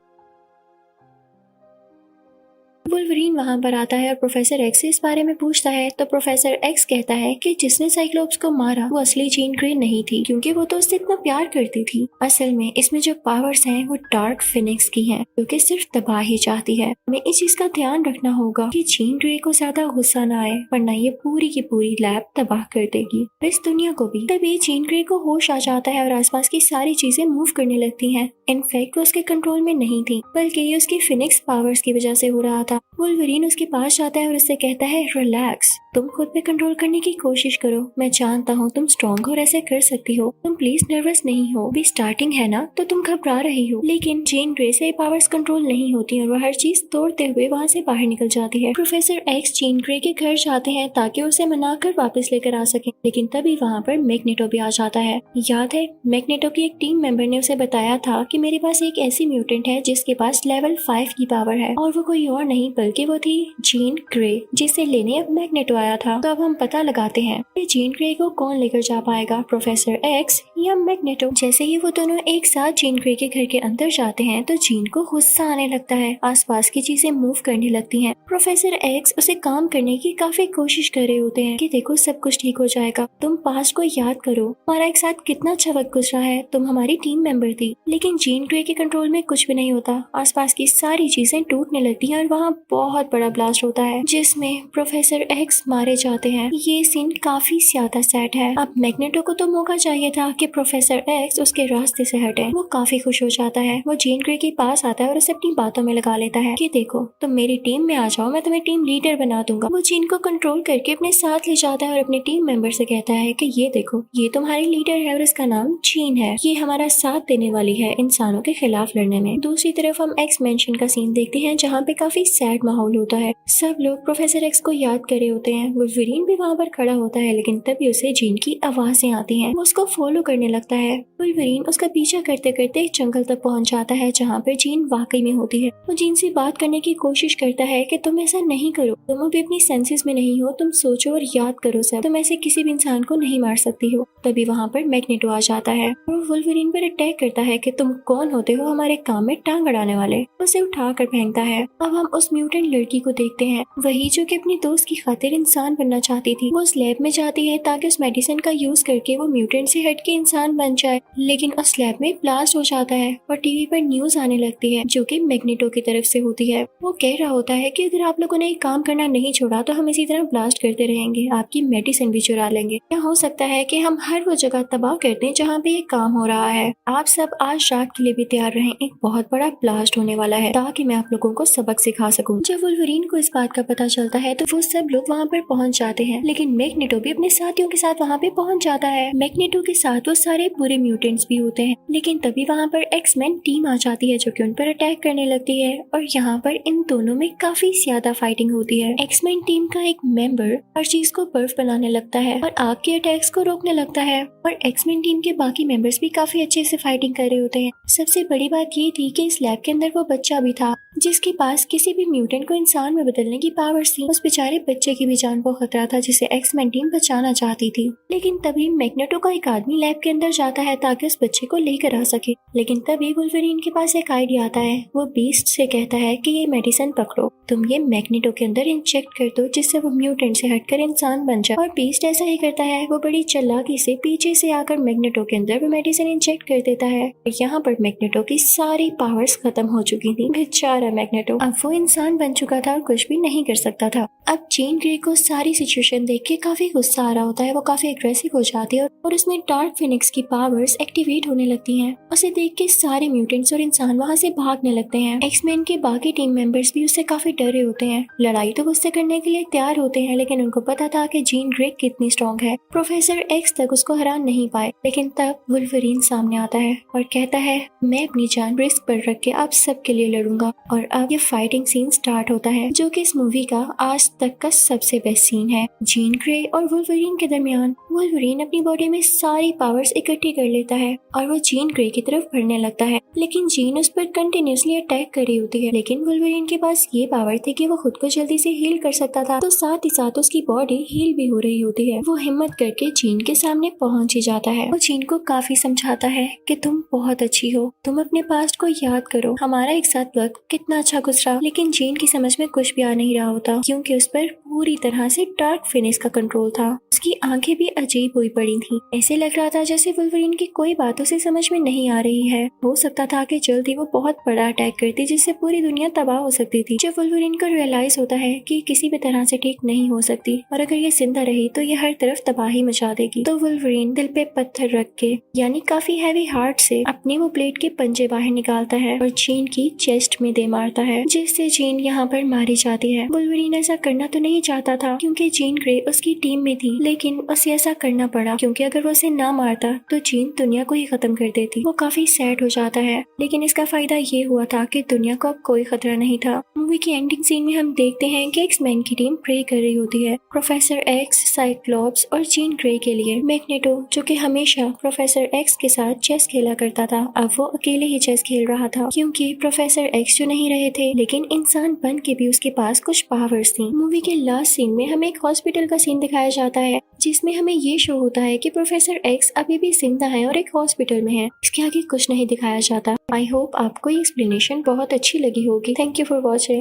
वुल्वरीन वहाँ पर आता है और प्रोफेसर एक्स से इस बारे में पूछता है, तो प्रोफेसर एक्स कहता है कि जिसने साइक्लोप्स को मारा वो असली जीन ग्रे नहीं थी, क्योंकि वो तो उससे इतना प्यार करती थी। असल में इसमें जो पावर्स हैं वो डार्क फिनिक्स की हैं, क्योंकि सिर्फ तबाही चाहती है। हमें इस चीज का ध्यान रखना होगा कि जीन ग्रे को ज्यादा गुस्सा न आए, वरना ये पूरी की पूरी लैब तबाह कर देगी, इस दुनिया को भी। तभी जीन ग्रे को होश आ जाता है और आसपास की सारी चीजें मूव करने लगती हैं। इनफैक्ट वो उसके कंट्रोल में नहीं थी, बल्कि ये उसकी फिनिक्स पावर्स की वजह से हो रहा था। वुल्वरीन उसके पास जाता है और उससे कहता है, रिलैक्स, तुम खुद पे कंट्रोल करने की कोशिश करो, मैं जानता हूँ तुम स्ट्रॉन्ग और ऐसे कर सकती हो, तुम प्लीज नर्वस नहीं हो, भी स्टार्टिंग है ना तो तुम घबरा रही हो। लेकिन जीन ग्रे से पावर्स कंट्रोल नहीं होती और वह हर चीज तोड़ते हुए वहाँ से बाहर निकल जाती है। प्रोफेसर एक्स जीन ग्रे के घर जाते हैं ताकि उसे मनाकर वापस लेकर आ सके, लेकिन तभी वहाँ पर मैग्नेटो भी आ जाता है। याद है मैग्नेटो की एक टीम मेंबर ने उसे बताया था कि मेरे पास एक ऐसी म्यूटेंट है जिसके पास लेवल 5 की पावर है, और वो कोई और नहीं बल्कि वो थी जीन ग्रे, जिसे लेने अब मैग्नेटो आया था। तो अब हम पता लगाते हैं कि जीन ग्रे को कौन लेकर जा पाएगा, प्रोफेसर एक्स या मैग्नेटो। जैसे ही वो दोनों एक साथ जीन ग्रे के घर के अंदर जाते हैं तो जीन को गुस्सा आने लगता है, आसपास की चीजें मूव करने लगती हैं। प्रोफेसर एक्स उसे काम करने की काफी कोशिश कर रहे होते हैं कि देखो सब कुछ ठीक हो जाएगा, तुम पास्ट को याद करो, हमारा एक साथ कितना अच्छा वक्त गुजरा है, तुम हमारी टीम मेंबर थी। लेकिन जीन ग्रे के कंट्रोल में कुछ भी नहीं होता, आसपास की सारी चीजें टूटने लगती हैं और वहाँ बहुत बड़ा ब्लास्ट होता है जिसमें प्रोफेसर एक्स मारे जाते हैं। ये सीन काफी ज्यादा सैड है। अब मैग्नेटो को तो मौका चाहिए था कि प्रोफेसर एक्स उसके रास्ते से हटे। वो काफी खुश हो जाता है, वो जीन ग्रे के पास आता है और उसे अपनी बातों में लगा लेता है कि देखो तुम मेरी टीम में आ जाओ, मैं तुम्हें टीम लीडर बना दूंगा। वो जीन को कंट्रोल करके अपने साथ ले जाता है और अपने टीम मेंबर से कहता है कि ये देखो ये तुम्हारी लीडर है और इसका नाम जीन है, ये हमारा साथ देने वाली है इंसानों के खिलाफ लड़ने में। दूसरी तरफ हम एक्स मेंशन का सीन देखते हैं जहाँ पे काफी सैड माहौल होता है, सब लोग प्रोफेसर एक्स को याद कर रहे होते हैं। वुल्वरीन भी वहाँ पर खड़ा होता है, लेकिन तभी उसे जीन की आवाजें आती हैं, वो उसको फॉलो करने लगता है। वुल्वरीन उसका पीछा करते करते एक जंगल तक पहुँच जाता है जहाँ पर जीन वाकई में होती है। वो जीन से बात करने की कोशिश करता है कि तुम ऐसा नहीं करो, तुम अभी अपनी सेंसेस में नहीं हो, तुम सोचो और याद करो सब, तुम ऐसे किसी भी इंसान को नहीं मार सकती हो। तभी वहाँ पर मैग्नेटो आ जाता है और वुल्वरीन पर अटैक करता है कि तुम कौन होते हो हमारे काम में टांग अड़ाने वाले, उसे उठा कर फेंकता है। अब हम उस म्यूटेंट लड़की को देखते हैं, वही जो कि अपनी दोस्त की खातिर इंसान बनना चाहती थी। वो उस लैब में जाती है ताकि उस मेडिसिन का यूज करके वो म्यूटेंट से हट के इंसान बन जाए, लेकिन उस लैब में ब्लास्ट हो जाता है और टीवी पर न्यूज आने लगती है जो कि मैग्नेटो की तरफ से होती है। वो कह रहा होता है कि अगर आप लोगों ने एक काम करना नहीं छोड़ा तो हम इसी तरह ब्लास्ट करते रहेंगे, आपकी मेडिसिन भी चुरा लेंगे। क्या हो सकता है कि हम हर वो जगह तबाह कर दें जहाँ पे ये काम हो रहा है। आप सब आज रात के लिए भी तैयार रहें, एक बहुत बड़ा ब्लास्ट होने वाला है ताकि मैं आप लोगों को सबक सिखा सकूं। जब वुल्वरीन को इस बात का पता चलता है तो वो सब लोग वहाँ पर पहुँच जाते हैं, लेकिन मैग्नेटो भी अपने साथियों के साथ वहाँ पे पहुँच जाता है। मैग्नेटो के साथ वो सारे पूरे म्यूटेंट्स भी होते हैं, लेकिन तभी वहाँ पर एक्समैन टीम आ जाती है जो कि उन पर अटैक करने लगती है और यहाँ पर इन दोनों में काफी ज्यादा फाइटिंग होती है। एक्समैन टीम का एक मेंबर हर चीज को बर्फ बनाने लगता है और आग के अटैक्स को रोकने लगता है और एक्समैन टीम के बाकी मेंबर्स भी काफी अच्छे से फाइटिंग कर रहे होते हैं। सबसे बड़ी बात ये थी कि इस लैब के अंदर वो बच्चा भी था जिसके पास किसी भी म्यूटेंट को इंसान में बदलने की पावर्स थी। उस बेचारे बच्चे की भी जान को खतरा था जिसे एक्समैन टीम बचाना चाहती थी, लेकिन तभी मैग्नेटो का एक आदमी लैब के अंदर जाता है ताकि उस बच्चे को लेकर आ सके। लेकिन तभी वुल्वरीन के पास एक आइडिया आता है। वो बीस्ट से कहता है कि ये मेडिसिन पकड़ो, तुम ये मैग्नेटो के अंदर इंजेक्ट कर दो जिससे वो म्यूटेंट से हटकर इंसान बन जाए। और बीस्ट ऐसा ही करता है। वो बड़ी चालाकी से पीछे से आकर मैग्नेटो के अंदर वो मेडिसिन इंजेक्ट कर देता है। यहाँ पर मैग्नेटो की सारी पावर्स खत्म हो चुकी थी। बेचारा मैग्नेटो अब वो इंसान बन चुका था और कुछ भी नहीं कर सकता था। अब जीन ग्रे को सारी सिचुएशन देख के काफी गुस्सा आ रहा होता है। वो काफी एग्रेसिव हो जाती है और उसमें डार्क फिनिक्स की पावर्स एक्टिवेट होने लगती हैं। उसे देख के सारे म्यूटेंट्स और इंसान वहाँ से भागने लगते हैं। एक्समैन के बाकी टीम मेंबर्स भी उससे काफी डरे होते हैं। लड़ाई तो उससे करने के लिए तैयार होते हैं, लेकिन उनको पता था कि जीन ग्रे कितनी स्ट्रॉन्ग है। प्रोफेसर एक्स तक उसको हरा नहीं पाए, लेकिन तब वुल्वरीन सामने आता है और कहता है मैं अपनी जान रिस्क पर रख के आप सबके लिए लड़ूंगा। और अब ये फाइटिंग सीन स्टार्ट होता है जो कि इस मूवी का आज तक का सबसे बेस्ट सीन है। जीन ग्रे और वुल्वरीन के दरमियान वुल्वरीन अपनी बॉडी में सारी पावर्स इकट्ठी कर लेता है और वो जीन ग्रे की तरफ बढ़ने लगता है, लेकिन जीन उस पर कंटिन्यूसली अटैक कर रही होती है। लेकिन वुल्वरीन के पास ये पावर थी कि वो खुद को जल्दी से हील कर सकता था, तो साथ ही साथ उसकी बॉडी हील भी हो रही होती है। वो हिम्मत करके जीन के सामने पहुंच ही जाता है। वो जीन को काफी समझाता है कि तुम बहुत अच्छी हो, तुम अपने पास्ट को याद करो, हमारा एक साथ वक्त कितना अच्छा गुजरा। लेकिन जीन की समझ में कुछ भी आ नहीं रहा होता क्योंकि उस पर पूरी तरह से डार्क फिनिक्स का कंट्रोल था। उसकी आंखें भी अजीब हुई पड़ी थी। ऐसे लग रहा था जैसे वुल्वरीन की कोई बात उसे समझ में नहीं आ रही है। हो सकता था कि जल्दी वो बहुत बड़ा अटैक करती जिससे पूरी दुनिया तबाह हो सकती थी। जब वुल्वरीन को रियलाइज होता है कि किसी भी तरह से ठीक नहीं हो सकती और अगर ये जिंदा रही तो ये हर तरफ तबाही मचा देगी, तो वुल्वरीन दिल पे पत्थर रख के यानी काफी हैवी हार्ट से अपने वो ब्लेड के पंजे बाहर निकालता है और जीन की चेस्ट में दे मारता है, जिससे जीन यहाँ पर मारी जाती है। वुल्वरीन ऐसा करना तो नहीं चाहता था क्योंकि जीन ग्रे उसकी टीम में थी, लेकिन उसे ऐसा करना पड़ा क्योंकि अगर वो उसे ना मारता तो जीन दुनिया को ही खत्म कर देती। वो काफी सैड हो जाता है, लेकिन इसका फायदा ये हुआ था कि दुनिया को अब कोई खतरा नहीं था। मूवी की एंडिंग सीन में हम देखते हैं कि एक्समैन की टीम प्रे कर रही होती है प्रोफेसर एक्स, साइक्लॉप्स और जीन ग्रे के लिए। मैग्नेटो जो कि हमेशा प्रोफेसर एक्स के साथ चेस खेला करता था, अब वो अकेले ही चेस खेल रहा था क्योंकि प्रोफेसर एक्स जो नहीं रहे थे, लेकिन इंसान बन के भी उसके पास कुछ पावर्स थी। मूवी के लास्ट सीन में हमें एक हॉस्पिटल का सीन दिखाया जाता है जिसमें हमें ये शो होता है कि प्रोफेसर एक्स अभी भी जिंदा है और एक हॉस्पिटल में है। इसके आगे कुछ नहीं दिखाया जाता। आई होप आपको ये एक्सप्लेनेशन बहुत अच्छी लगी होगी। Thank you for watching.